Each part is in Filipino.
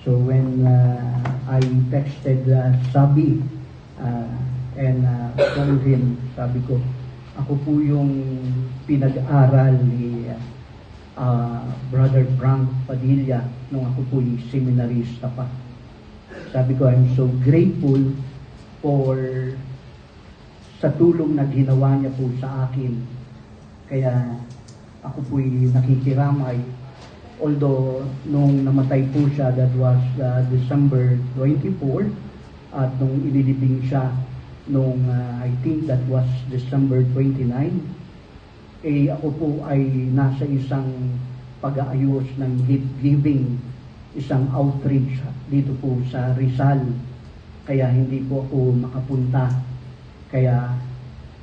So when I texted Sabi and told him, sabi ko, ako po yung pinag-aral ni Brother Frank Padilla nung ako po yung seminarista pa. Sabi ko, I'm so grateful for sa tulong na ginawa niya po sa akin. Kaya ako po yung nakikiramay. Although, nung namatay po siya, that was December 24, at nung ililibing siya, nung I think that was December 29, ako po ay nasa isang pag-aayos ng gift giving, isang outreach dito po sa Rizal. Kaya hindi po ako makapunta. Kaya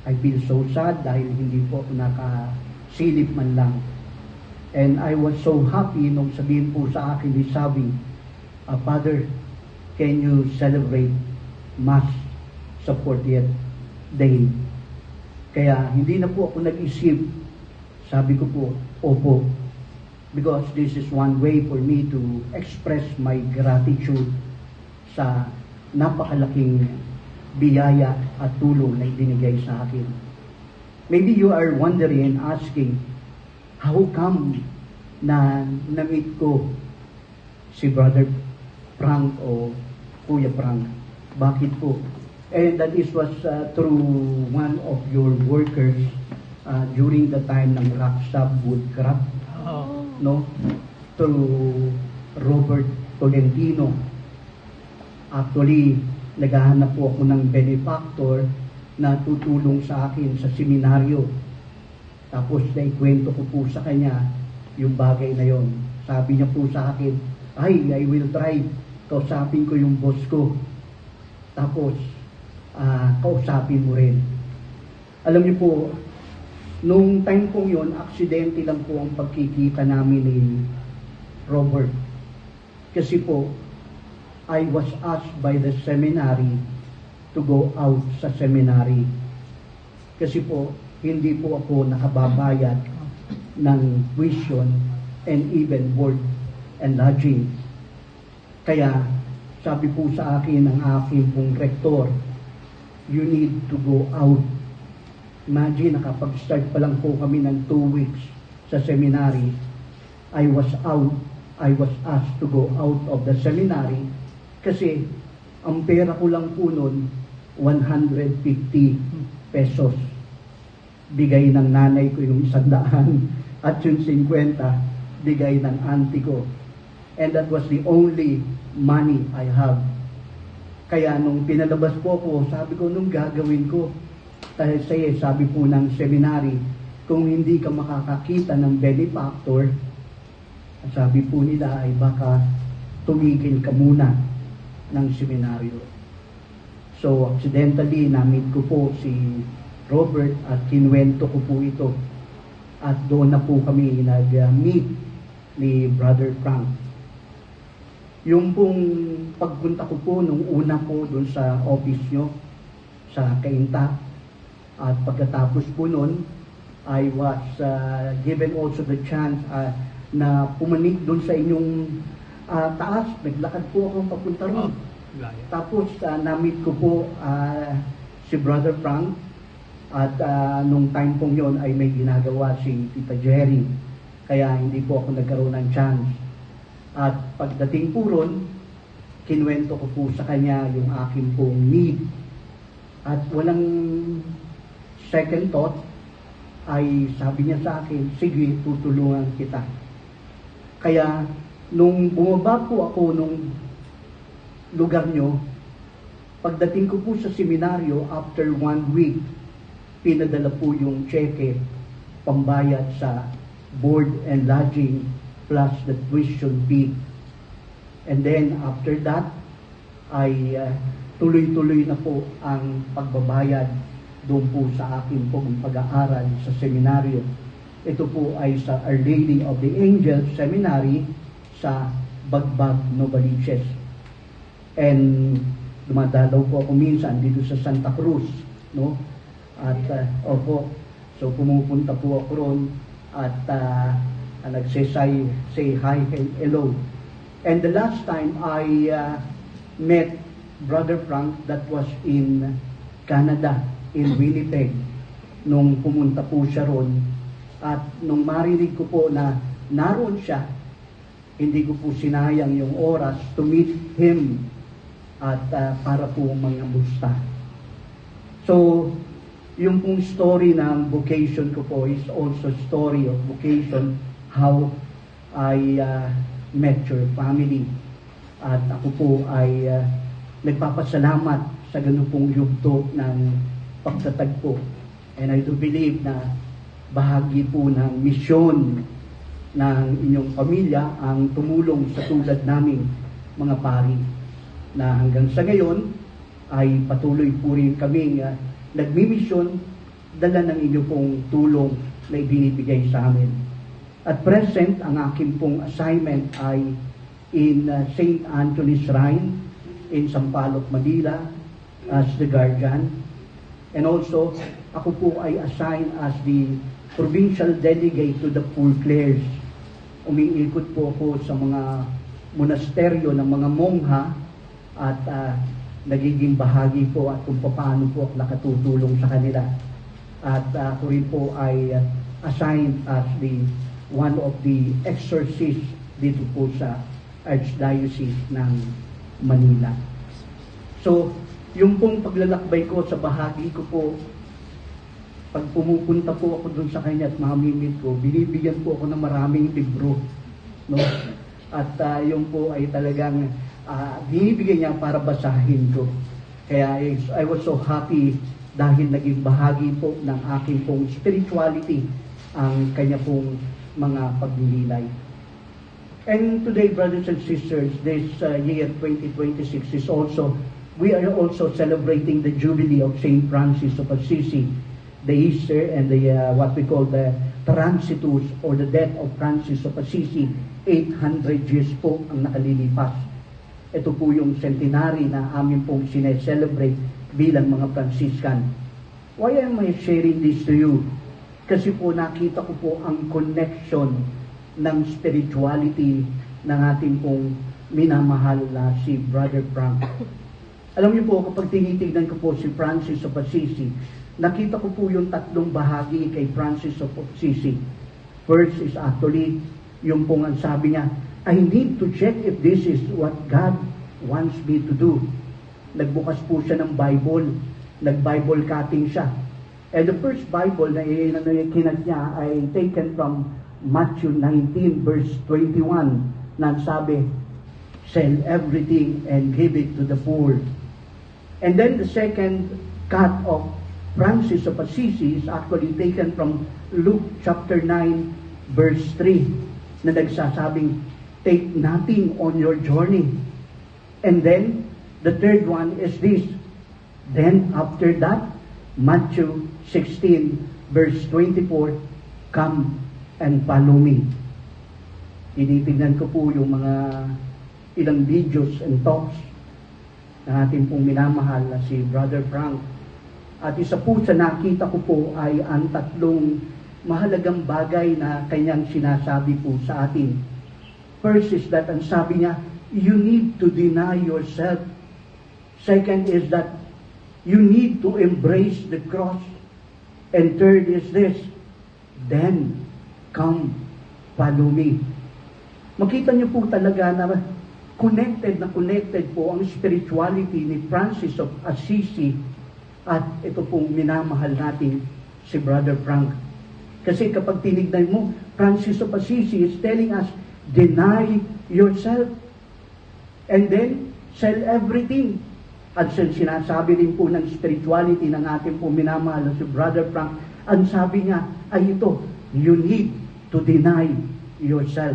I feel so sad dahil hindi po ako nakasilip man lang. And I was so happy nung sabihin po sa akin ni Sabi, Father, can you celebrate Mass sa 40th day? Kaya hindi na po ako nag-isip. Sabi ko po, opo. Because this is one way for me to express my gratitude sa napakalaking biyaya at tulong na ibinigay sa akin. Maybe you are wondering and asking, how come na na-meet ko si Brother Frank o Kuya Frank? Bakit po? And that was through one of your workers during the time ng Rockstop Woodcraft, no? Through Robert Tolentino. Actually, naghahanap po ako ng benefactor na tutulong sa akin sa seminaryo. Tapos naikwento ko po sa kanya yung bagay na yon. Sabi niya po sa akin, ay, I will try. Kausapin ko yung boss ko. Tapos, kausapin mo rin. Alam niyo po, nung time pong yon, aksidente lang po ang pagkikita namin ni Robert. Kasi po, I was asked by the seminary to go out sa seminary. Kasi po, hindi po ako nakababayad ng tuition and even board and lodging. Kaya, sabi po sa akin ng aking pong rektor, you need to go out. Imagine, nakapag-start pa lang po kami ng 2 weeks sa seminary. I was asked to go out of the seminary kasi ang pera ko lang po nun, 150 pesos. Bigay ng nanay ko yung 100 at yung 50, bigay ng auntie ko. And that was the only money I have. Kaya nung pinalabas po ako, sabi ko, nung gagawin ko? Kasi sabi po ng seminary, kung hindi ka makakakita ng benefactor, sabi po nila ay baka tumigil ka muna ng seminaryo. So, accidentally, na-meet ko po si Robert at kinuwento ko po ito. At doon na po kami nag-meet ni Brother Frank. Yung pong pagpunta ko po nung una po doon sa office nyo, sa Cainta, at pagkatapos po nun, I was given also the chance na pumanik doon sa inyong taas. Naglakad po akong papunta ron. Tapos na-meet ko po si Brother Frank at nung time pong yon ay may ginagawa si Tita Jerry. Kaya hindi po ako nagkaroon ng chance. At pagdating po ron, kinuwento ko po sa kanya yung aking pong need. At walang second thought, ay sabi niya sa akin, sige, tutulungan kita. Kaya, nung bumaba po ako nung lugar nyo, pagdating ko po sa seminaryo, after 1 week, pinadala po yung cheque, pambayad sa board and lodging, plus the tuition fee. And then, after that, ay tuloy-tuloy na po ang pagbabayad doon po sa akin pong pag-aaral sa seminaryo. Ito po ay sa Our Lady of the Angels Seminary sa Bagbag, Novaliches. And dumadalaw po ako minsan dito sa Santa Cruz, no? At opo, so pumupunta po ako ron at say hi and hello. And the last time I met Brother Frank, that was in Canada, in Winnipeg, nung pumunta po siya ron. At nung marinig ko po na naroon siya, hindi ko po sinayang yung oras to meet him at para po mangamusta. So, yung pong story ng vocation ko po is also story of vocation, how I met your family. At ako po ay nagpapasalamat sa ganun pong yugto ng pagtatagpo. And I do believe na bahagi po ng misyon ng inyong pamilya ang tumulong sa tulad namin mga pari, na hanggang sa ngayon ay patuloy po rin kaming nagmimisyon, dala ng inyong pong tulong na ibinibigay sa amin. At present, ang aking pong assignment ay in St. Anthony's Shrine in Sampaloc, Manila as the guardian. And also, ako po ay assigned as the provincial delegate to the Poor Clares. Umiikot po ako sa mga monasteryo ng mga mongha at nagiging bahagi po at kung paano po nakatutulong sa kanila. At ako rin po ay assigned as the one of the exorcists dito po sa Archdiocese ng Manila. So, yung pong paglalakbay ko sa bahagi ko po, pag pumupunta po ako dun sa kanya at mamimit ko, binibigyan po ako ng maraming libro. No? At yung po ay talagang binibigyan niya para basahin ko. Kaya I was so happy dahil naging bahagi po ng aking pong spirituality ang kanya pong mga paglilay. And today, brothers and sisters, this year 2026 is also, we are also celebrating the Jubilee of St. Francis of Assisi, the Easter and the what we call the Transitus or the death of Francis of Assisi. 800 years po ang nakalilipas. Ito po yung centenary na amin pong sineselebrate bilang mga Franciscan. Why am I sharing this to you? Kasi po nakita ko po ang connection ng spirituality ng ating pong minamahal na si Brother Frank. Alam niyo po, kapag tinitignan ko po si Francis of Assisi, nakita ko po yung tatlong bahagi kay Francis of Assisi. First is actually, yung pong ang sabi niya, I need to check if this is what God wants me to do. Nagbukas po siya ng Bible, nag-Bible cutting siya. And the first Bible na kinat niya ay taken from Matthew 19 verse 21 na sabi, sell everything and give it to the poor. And then the second cut of Francis of Assisi is actually taken from Luke chapter 9 verse 3 na nagsasabing, take nothing on your journey. And then the third one is this. Then after that, Matthew 16 verse 24, come and follow me. Tinitingnan ko po yung mga ilang videos and talks ng ating pong minamahal na si Brother Frank. At isa po sa nakita ko po ay ang tatlong mahalagang bagay na kanyang sinasabi po sa atin. First is that ang sabi niya, you need to deny yourself. Second is that you need to embrace the cross. And third is this, then come, follow me. Makita niyo po talaga na connected po ang spirituality ni Francis of Assisi at ito pong minamahal natin si Brother Frank. Kasi kapag tinignan mo, Francis of Assisi is telling us, deny yourself and then sell everything. At sinasabi rin po ng spirituality ng ating pong minamahal si Brother Frank, ang sabi niya ay ito, you need to deny yourself.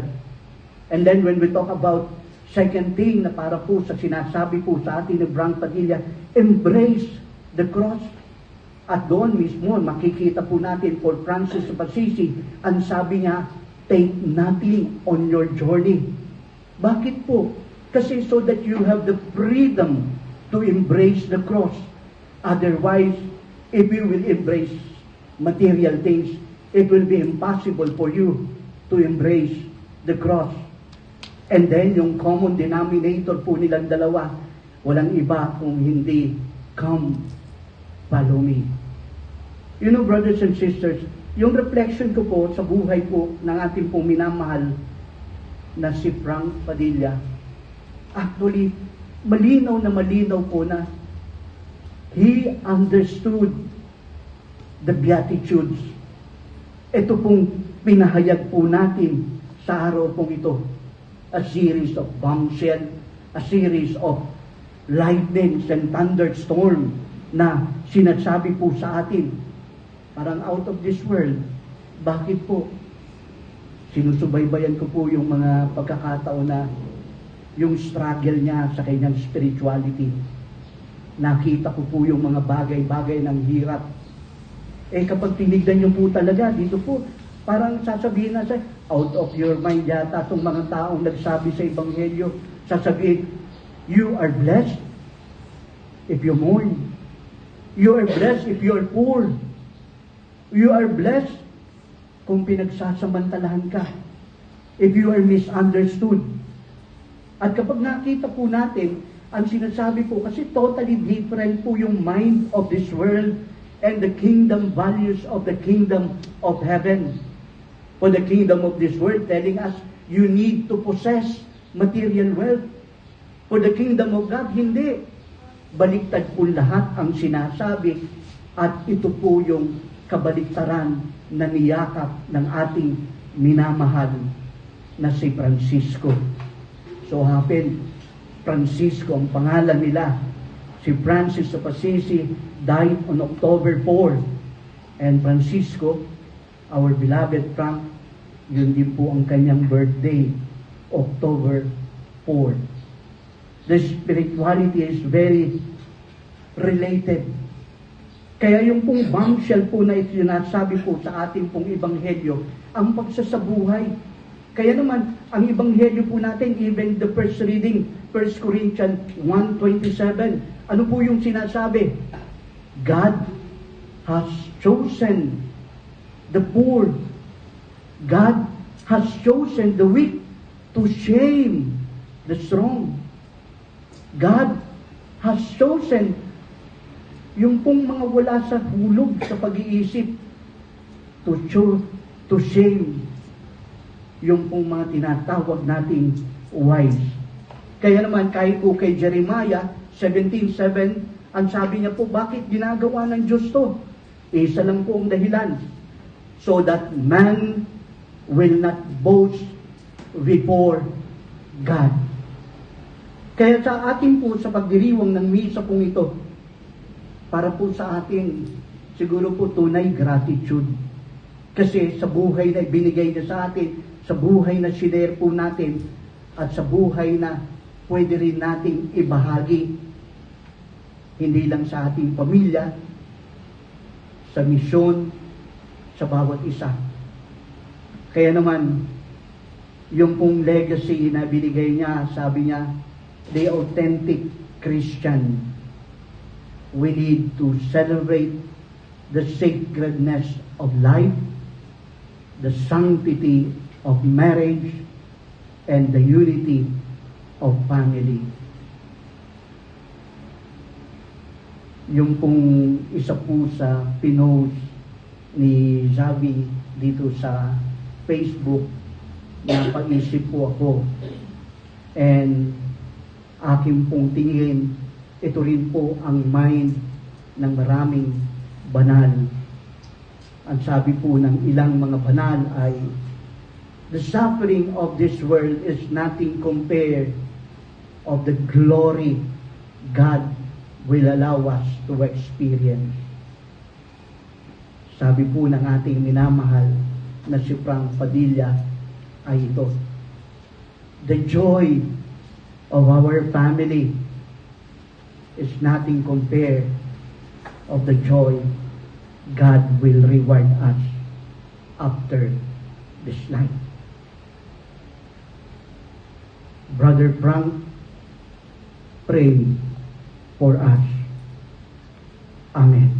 And then when we talk about second thing na para po sa sinasabi po sa atin ni Frank Padilla, embrace the cross. At doon mismo, makikita po natin for Francis of Assisi, ang sabi niya, take nothing on your journey. Bakit po? Kasi so that you have the freedom to embrace the cross. Otherwise, if you will embrace material things, it will be impossible for you to embrace the cross. And then, yung common denominator po nilang dalawa, walang iba kung hindi, come, follow me. You know, brothers and sisters, yung reflection ko po sa buhay po ng ating pong minamahal na si Frank Padilla, actually, malinaw po na he understood the Beatitudes. Ito pong pinahayag po natin sa araw pong ito. A series of bombshell, a series of lightnings and thunderstorm na sinasabi po sa atin. Parang out of this world. Bakit po? Sinusubaybayan ko po yung mga pagkakataon na yung struggle niya sa kanyang spirituality. Nakita ko po yung mga bagay-bagay ng hirap. Kapag tinignan niyo po talaga, dito po, parang sasabihin na siya, out of your mind yata itong mga taong nagsabi sa Ebanghelyo, sasabihin, you are blessed if you mourn. You are blessed if you are poor. You are blessed kung pinagsasamantalahan ka. If you are misunderstood. At kapag nakita po natin, ang sinasabi po, kasi totally different po yung mind of this world and the kingdom values of the kingdom of heaven. For the kingdom of this world telling us, you need to possess material wealth. For the kingdom of God, hindi. Baliktad po lahat ang sinasabi at ito po yung kabaliktaran na niyakap ng ating minamahal na si Francisco. So happen, Francisco, ang pangalan nila, si Francis of Assisi, died on October 4. And Francisco, our beloved Frank, yun din po ang kanyang birthday, October 4. The spirituality is very related. Kaya yung pong bombshell po na sinasabi po sa ating pong ebanghelyo, ang pagsasabuhay. Kaya naman, ang ebanghelyo po natin, even the first reading, 1 Corinthians 1:27, ano po yung sinasabi? God has chosen the poor. God has chosen the weak to shame the strong. God has chosen yung pong mga wala sa hulog sa pag-iisip to shame yung pong mga tinatawag nating wise. Kaya naman kahit po kay Jeremiah 17:7, ang sabi niya po, bakit ginagawa ng Diyos to? Isa lang po ang dahilan. So that man will not boast before God. Kaya sa atin po, sa pagdiriwang ng misa pong ito, para po sa atin, siguro po tunay gratitude. Kasi sa buhay na ibinigay niya sa atin, sa buhay na sinare po natin, at sa buhay na pwede rin nating ibahagi, hindi lang sa ating pamilya, sa misyon, sa bawat isa. Kaya naman, yung pong legacy na binigay niya, sabi niya, the authentic Christian, we need to celebrate the sacredness of life, the sanctity of marriage, and the unity of family. Yung pong isa po sa pinost ni Javi dito sa Facebook, na pag-isip po ako. And aking pong tingin, ito rin po ang mind ng maraming banal. Ang sabi po ng ilang mga banal ay, the suffering of this world is nothing compared of the glory God will allow us to experience. Sabi po ng ating minamahal na si Frank Padilla ay ito. The joy of our family is nothing compared of the joy God will reward us after this life. Brother Frank, pray for us. Amen.